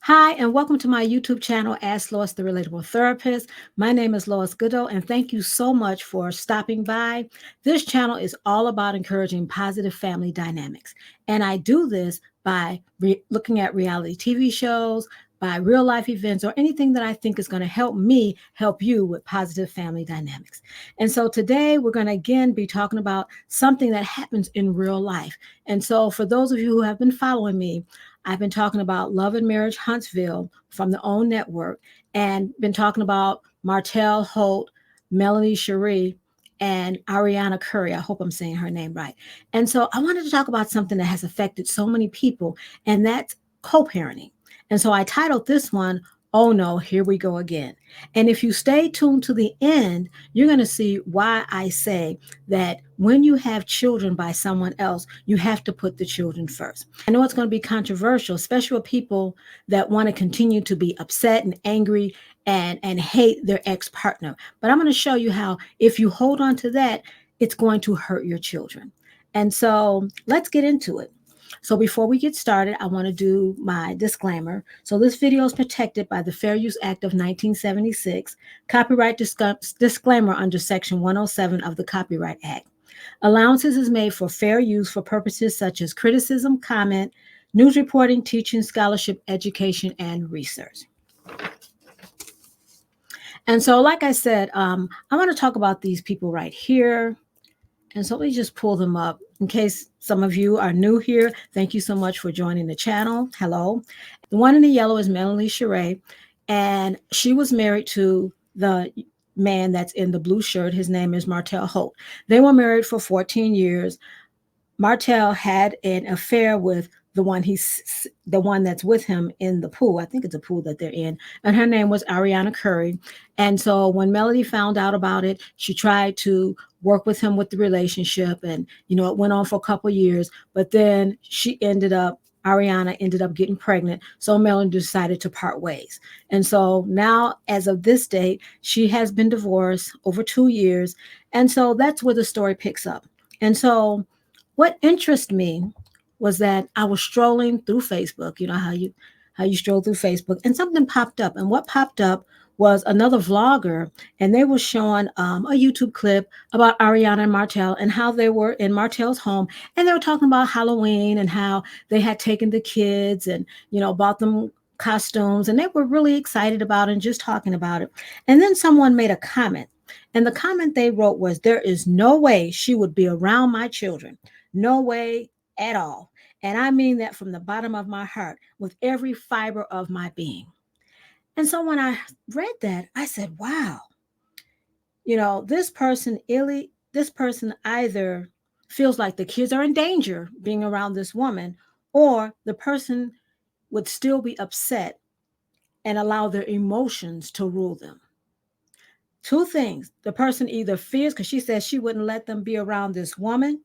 Hi, and welcome to my YouTube channel, Ask Lois the Relatable Therapist. My name is Lois Goodo, and thank you so much for stopping by. This channel is all about encouraging positive family dynamics. And I do this by looking at reality TV shows, by real life events, or anything that I think is going to help me help you with positive family dynamics. And so today we're going to again be talking about something that happens in real life. And so for those of you who have been following me, I've been talking about Love and Marriage Huntsville from the OWN network and been talking about Martell, Holt, Melanie Cherie, and Ariana Curry. I hope I'm saying her name right. And so I wanted to talk about something that has affected so many people, and that's co-parenting. And so I titled this one, Oh No, Here We Go Again. And if you stay tuned to the end, you're going to see why I say that when you have children by someone else, you have to put the children first. I know it's going to be controversial, especially with people that want to continue to be upset and angry and hate their ex-partner. But I'm going to show you how if you hold on to that, it's going to hurt your children. And so let's get into it. So before we get started, I want to do my disclaimer. So this video is protected by the Fair Use Act of 1976, copyright disclaimer under Section 107 of the Copyright Act. Allowances is made for fair use for purposes such as criticism, comment, news reporting, teaching, scholarship, education, and research. And so, like I said, I want to talk about these people right here. And so let me just pull them up in case some of you are new here. Thank you so much for joining the channel. Hello. The one in the yellow is Melanie Cherie, and she was married to the man that's in the blue shirt. His name is Martell Holt. They were married for 14 years. Martell had an affair with the one that's with him in the pool. I think it's a pool that they're in. And her name was Ariana Curry. And so when Melody found out about it, she tried to work with him with the relationship. And, it went on for a couple of years. But then Ariana ended up getting pregnant. So Melody decided to part ways. And so now, as of this date, she has been divorced over 2 years. And so that's where the story picks up. And so what interested me was that I was strolling through Facebook. You know how you stroll through Facebook, and something popped up. And what popped up was another vlogger, and they were showing a YouTube clip about Ariana and Martell and how they were in Martell's home, and they were talking about Halloween and how they had taken the kids and bought them costumes, and they were really excited about it and just talking about it. And then someone made a comment, and the comment they wrote was, "There is no way she would be around my children. No way at all." And I mean that from the bottom of my heart, with every fiber of my being. And so when I read that, I said, wow, this person either feels like the kids are in danger being around this woman, or the person would still be upset and allow their emotions to rule them. Two things. The person either fears, because she says she wouldn't let them be around this woman,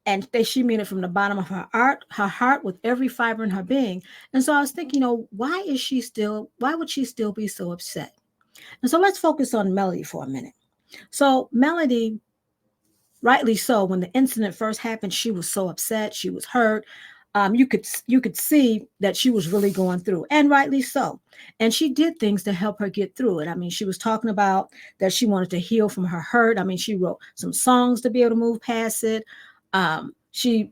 and she mean it from the bottom of her heart, with every fiber in her being. And so I was thinking, why would she still be so upset? And so let's focus on Melody for a minute. So Melody, rightly so, when the incident first happened, she was so upset. She was hurt. You could see that she was really going through, and rightly so. And she did things to help her get through it. I mean, she was talking about that she wanted to heal from her hurt. I mean, she wrote some songs to be able to move past it. She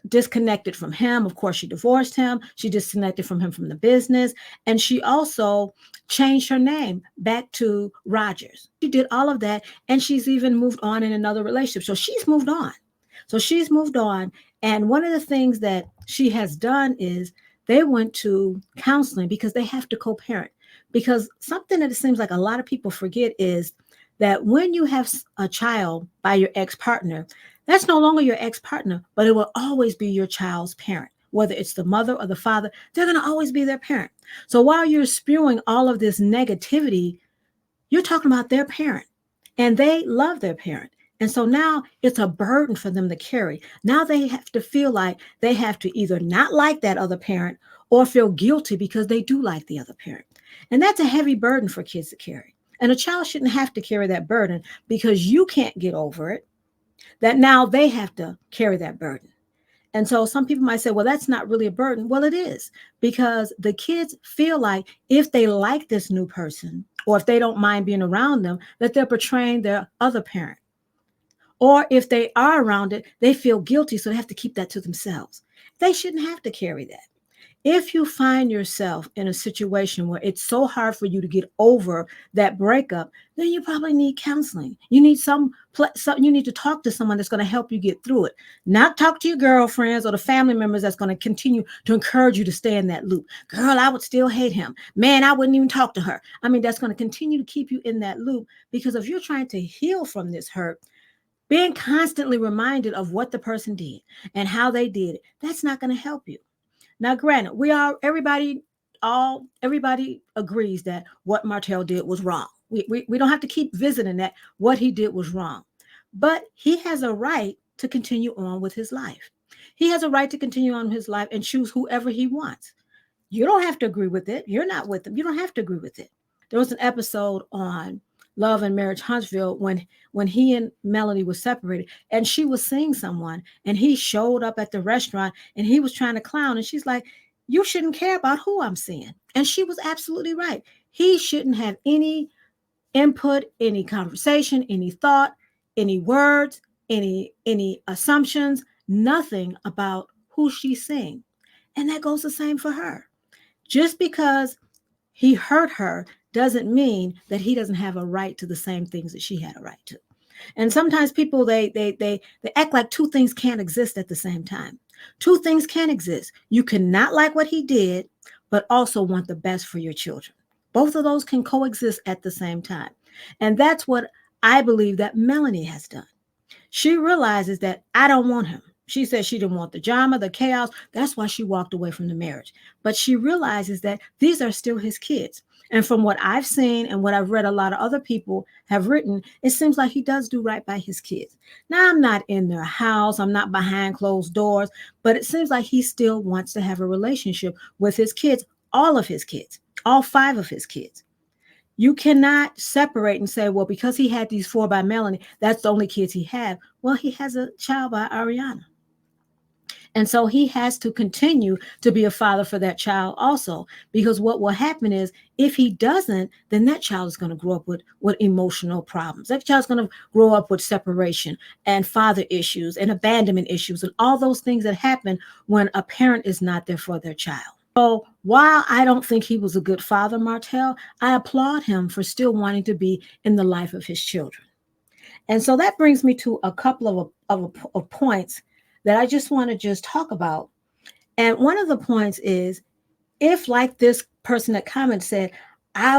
disconnected from him. Of course, she divorced him. She disconnected from him from the business. And she also changed her name back to Rogers. She did all of that. And she's even moved on in another relationship. So she's moved on. And one of the things that she has done is they went to counseling because they have to co-parent. Because something that it seems like a lot of people forget is that when you have a child by your ex-partner, that's no longer your ex-partner, but it will always be your child's parent. Whether it's the mother or the father, they're going to always be their parent. So while you're spewing all of this negativity, you're talking about their parent, and they love their parent. And so now it's a burden for them to carry. Now they have to feel like they have to either not like that other parent or feel guilty because they do like the other parent. And that's a heavy burden for kids to carry. And a child shouldn't have to carry that burden because you can't get over it, that now they have to carry that burden. And so some people might say, well, that's not really a burden. Well, it is, because the kids feel like if they like this new person, or if they don't mind being around them, that they're portraying their other parent. Or if they are around it, they feel guilty, so they have to keep that to themselves. They shouldn't have to carry that. If you find yourself in a situation where it's so hard for you to get over that breakup, then you probably need counseling. You need you need to talk to someone that's going to help you get through it. Not talk to your girlfriends or the family members that's going to continue to encourage you to stay in that loop. Girl, I would still hate him. Man, I wouldn't even talk to her. I mean, that's going to continue to keep you in that loop, because if you're trying to heal from this hurt, being constantly reminded of what the person did and how they did it, that's not going to help you. Now, granted, everybody agrees that what Martell did was wrong. We don't have to keep visiting that. What he did was wrong. But he has a right to continue on with his life. He has a right to continue on with his life and choose whoever he wants. You don't have to agree with it. You're not with him. You don't have to agree with it. There was an episode on Love and Marriage Huntsville when he and Melanie were separated, and she was seeing someone, and he showed up at the restaurant, and he was trying to clown, and she's like, you shouldn't care about who I'm seeing. And she was absolutely right. He shouldn't have any input, any conversation, any thought, any words, any assumptions, nothing about who she's seeing. And that goes the same for her. Just because he hurt her doesn't mean that he doesn't have a right to the same things that she had a right to. And sometimes people, they act like two things can't exist at the same time. Two things can exist. You cannot like what he did, but also want the best for your children. Both of those can coexist at the same time. And that's what I believe that Melanie has done. She realizes that I don't want him. She said she didn't want the drama, the chaos. That's why she walked away from the marriage. But she realizes that these are still his kids. And from what I've seen and what I've read a lot of other people have written, it seems like he does do right by his kids. Now, I'm not in their house. I'm not behind closed doors. But it seems like he still wants to have a relationship with his kids, all of his kids, all 5 of his kids. You cannot separate and say, well, because he had these 4 by Melanie, that's the only kids he had. Well, he has a child by Ariana. And so he has to continue to be a father for that child also, because what will happen is if he doesn't, then that child is going to grow up with emotional problems. That child's going to grow up with separation and father issues and abandonment issues and all those things that happen when a parent is not there for their child. So while I don't think he was a good father, Martell, I applaud him for still wanting to be in the life of his children. And so that brings me to a couple of points that I just want to just talk about. And one of the points is, if like this person that commented said,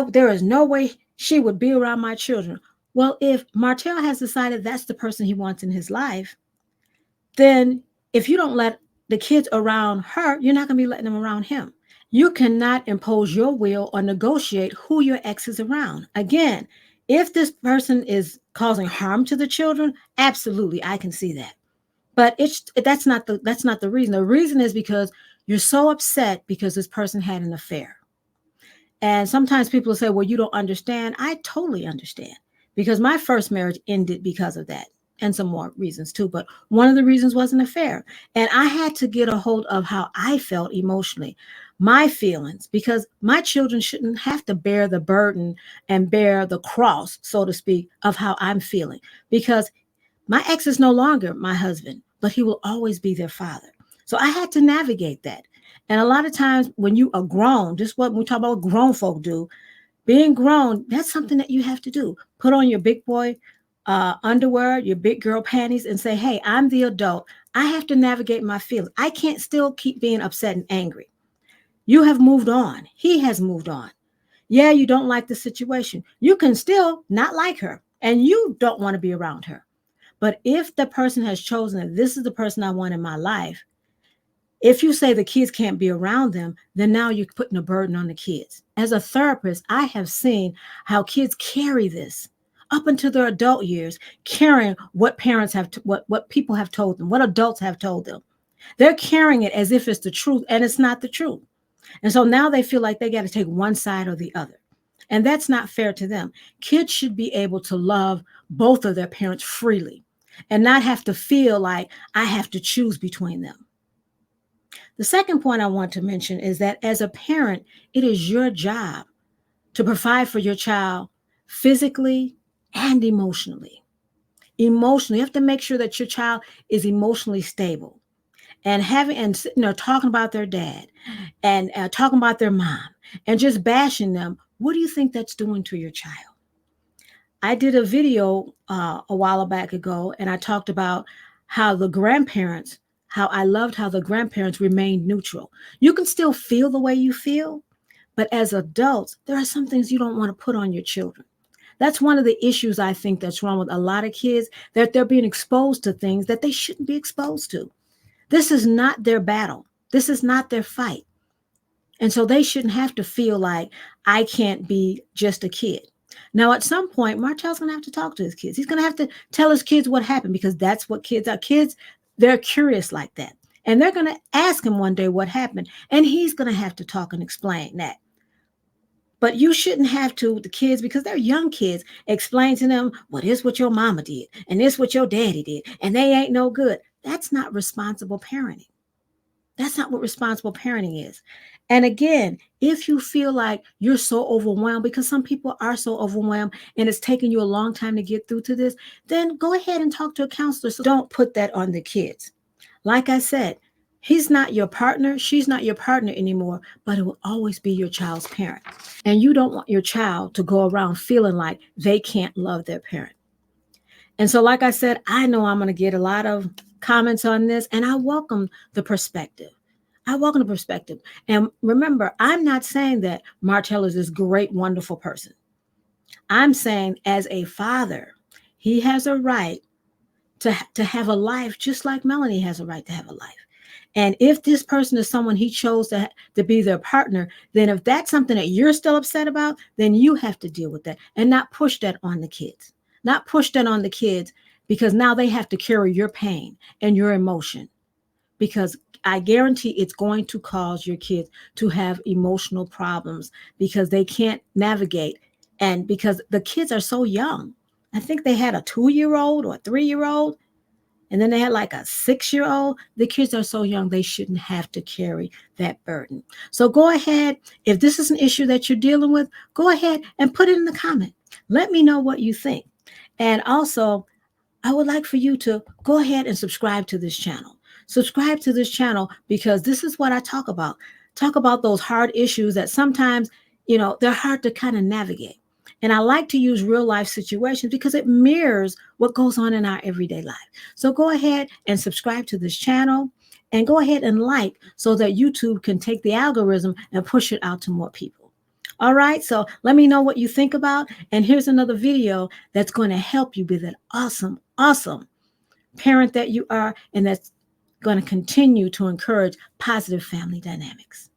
there is no way she would be around my children. Well, if Martell has decided that's the person he wants in his life, then if you don't let the kids around her, you're not going to be letting them around him. You cannot impose your will or negotiate who your ex is around. Again, if this person is causing harm to the children, absolutely, I can see that. But that's not the reason. The reason is because you're so upset because this person had an affair. And sometimes people say, well, you don't understand. I totally understand, because my first marriage ended because of that, and some more reasons too. But one of the reasons was an affair. And I had to get a hold of how I felt emotionally, my feelings, because my children shouldn't have to bear the burden and bear the cross, so to speak, of how I'm feeling. Because my ex is no longer my husband, but he will always be their father. So I had to navigate that. And a lot of times when you are grown, just what we talk about what grown folk do, being grown, that's something that you have to do. Put on your big boy underwear, your big girl panties, and say, hey, I'm the adult. I have to navigate my feelings. I can't still keep being upset and angry. You have moved on. He has moved on. Yeah, you don't like the situation. You can still not like her, and you don't want to be around her. But if the person has chosen that this is the person I want in my life, if you say the kids can't be around them, then now you're putting a burden on the kids. As a therapist, I have seen how kids carry this up into their adult years, carrying what parents have, what people have told them, what adults have told them. They're carrying it as if it's the truth, and it's not the truth. And so now they feel like they got to take one side or the other. And that's not fair to them. Kids should be able to love both of their parents freely and not have to feel like I have to choose between them. The second point I want to mention is that as a parent, it is your job to provide for your child physically and emotionally. Emotionally, you have to make sure that your child is emotionally stable and having and sitting there talking about their dad and talking about their mom and just bashing them. What do you think that's doing to your child? I did a video a while back ago, and I talked about how the grandparents, how I loved how the grandparents remained neutral. You can still feel the way you feel, but as adults, there are some things you don't want to put on your children. That's one of the issues I think that's wrong with a lot of kids, that they're being exposed to things that they shouldn't be exposed to. This is not their battle. This is not their fight. And so they shouldn't have to feel like I can't be just a kid. Now, at some point, Martell's going to have to talk to his kids. He's going to have to tell his kids what happened because that's what kids are. Kids, they're curious like that. And they're going to ask him one day what happened. And he's going to have to talk and explain that. But you shouldn't have to, the kids, because they're young kids, explain to them, well, this is what your mama did, and this is what your daddy did, and they ain't no good. That's not responsible parenting. That's not what responsible parenting is. And again, if you feel like you're so overwhelmed, because some people are so overwhelmed and it's taking you a long time to get through to this, then go ahead and talk to a counselor. So don't put that on the kids. Like I said, he's not your partner. She's not your partner anymore, but it will always be your child's parent. And you don't want your child to go around feeling like they can't love their parent. And so, like I said, I know I'm going to get a lot of comments on this, and I welcome the perspective. I welcome the perspective. And remember, I'm not saying that Martell is this great, wonderful person. I'm saying as a father, he has a right to have a life just like Melanie has a right to have a life. And if this person is someone he chose to be their partner, then if that's something that you're still upset about, then you have to deal with that and not push that on the kids. Not push that on the kids because now they have to carry your pain and your emotion. Because I guarantee it's going to cause your kids to have emotional problems because they can't navigate. And because the kids are so young. I think they had a 2-year-old or a 3-year-old. And then they had like a 6-year-old. The kids are so young, they shouldn't have to carry that burden. So go ahead. If this is an issue that you're dealing with, go ahead and put it in the comment. Let me know what you think. And also, I would like for you to go ahead and subscribe to this channel. Subscribe to this channel because this is what I talk about. Talk about those hard issues that sometimes, they're hard to kind of navigate. And I like to use real life situations because it mirrors what goes on in our everyday life. So go ahead and subscribe to this channel and go ahead and like so that YouTube can take the algorithm and push it out to more people. All right. So let me know what you think about. And here's another video that's going to help you be that awesome, awesome parent that you are. And that's going to continue to encourage positive family dynamics.